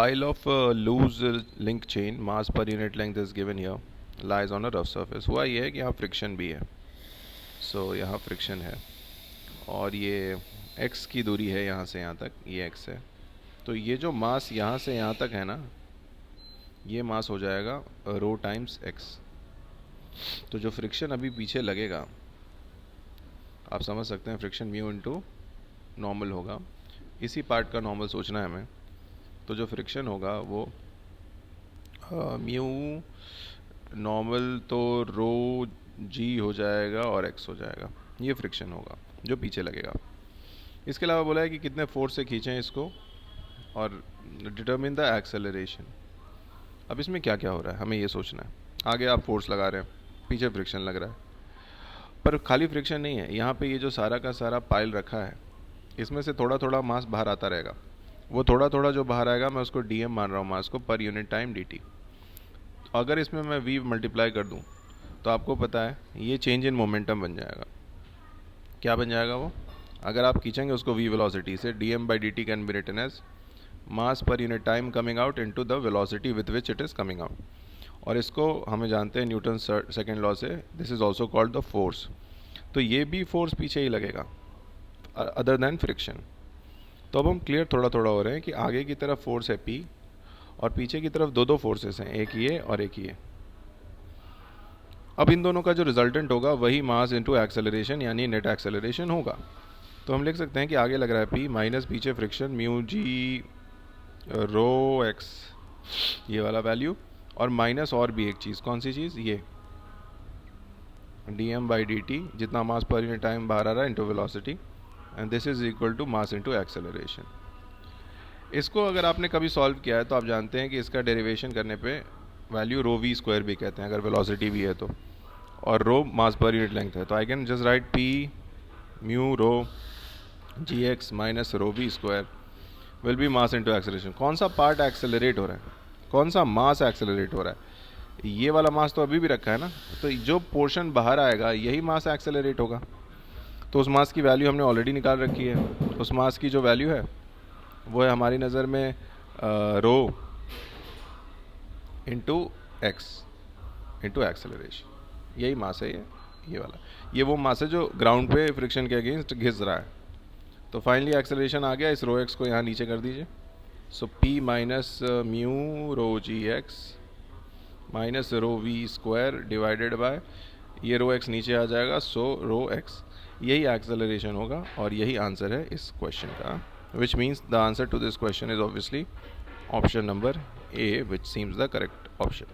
Pile of loose link chain mass per unit length is given here lies on a rough surface. हुआ ये है कि यहाँ friction भी है, सो यहाँ फ्रिक्शन है और ये x की दूरी है यहाँ से यहाँ तक, ये x है। तो ये जो मास यहाँ से यहाँ तक है ना, ये मास हो जाएगा रो टाइम्स x। तो जो फ्रिक्शन अभी पीछे लगेगा, आप समझ सकते हैं फ्रिक्शन म्यू इनटू नॉर्मल होगा। इसी पार्ट का नॉर्मल सोचना है हमें। तो जो फ्रिक्शन होगा वो म्यू नॉर्मल तो रो जी हो जाएगा और एक्स हो जाएगा। ये फ्रिक्शन होगा जो पीछे लगेगा। इसके अलावा बोला है कि कितने फोर्स से खींचें इसको और डिटरमिन द एक्सेलरेशन। अब इसमें क्या क्या हो रहा है हमें ये सोचना है। आगे आप फोर्स लगा रहे हैं, पीछे फ्रिक्शन लग रहा है, पर खाली फ्रिक्शन नहीं है। यहाँ पे ये जो सारा का सारा पाइल रखा है, इसमें से थोड़ा थोड़ा मास बाहर आता रहेगा। वो थोड़ा थोड़ा जो बाहर आएगा मैं उसको डीएम मान रहा हूँ, मास को पर यूनिट टाइम dt। अगर इसमें मैं v मल्टीप्लाई कर दूँ तो आपको पता है ये चेंज इन मोमेंटम बन जाएगा। क्या बन जाएगा वो? अगर आप खींचेंगे उसको v वेलोसिटी से, dm by dt can be written as mass per unit time coming out into the velocity with which it is coming out. और इसको हमें जानते हैं न्यूटन सेकेंड लॉ से, this is also called the force. तो ये भी force पीछे ही लगेगा अदर देन फ्रिक्शन। तो अब हम क्लियर थोड़ा थोड़ा हो रहे हैं कि आगे की तरफ फोर्स है P और पीछे की तरफ दो फोर्सेस हैं, एक ये और एक ये। अब इन दोनों का जो रिजल्टेंट होगा वही मास इनटू एक्सेलरेशन यानी नेट एक्सेलरेशन होगा। तो हम लिख सकते हैं कि आगे लग रहा है P माइनस पीछे फ्रिक्शन म्यू जी रो एक्स, ये वाला वैल्यू, और माइनस और भी एक चीज़। कौन सी चीज़? ये dm बाई dt, जितना मास पर यूनिट टाइम बाहर आ रहा है into velocity, and this is equal to mass into acceleration. इसको अगर आपने कभी सॉल्व किया है तो आप जानते हैं कि इसका डेरिवेशन करने पे वैल्यू रो वी स्क्वायर भी कहते हैं अगर वेलोसिटी भी है तो, और रो मास पर यूनिट लेंथ है। तो I can just write P mu rho ji x minus rho we square will be mass into acceleration. कौन सा पार्ट एक्सेलरेट हो रहा है, कौन सा मास एक्सेलरेट हो रहा है? ये वाला मास तो अभी भी रखा है ना, तो जो पोर्शन बाहर आएगा यही मास एक्सेलरेट होगा। तो उस मास की वैल्यू हमने ऑलरेडी निकाल रखी है। उस मास की जो वैल्यू है वो है हमारी नज़र में rho into x into acceleration. यही मास है ये वाला। ये वो मास है जो ग्राउंड पे फ्रिक्शन के अगेंस्ट घिस रहा है। तो फाइनली एक्सेलरेशन आ गया। इस रो एक्स को यहाँ नीचे कर दीजिए। So P minus mu rho ji x minus rho we square divided by ये रो एक्स नीचे आ जाएगा, सो रो एक्स। यही एक्सेलरेशन होगा और यही आंसर है इस क्वेश्चन का, which means the answer to this question is obviously option number A, which seems the correct option.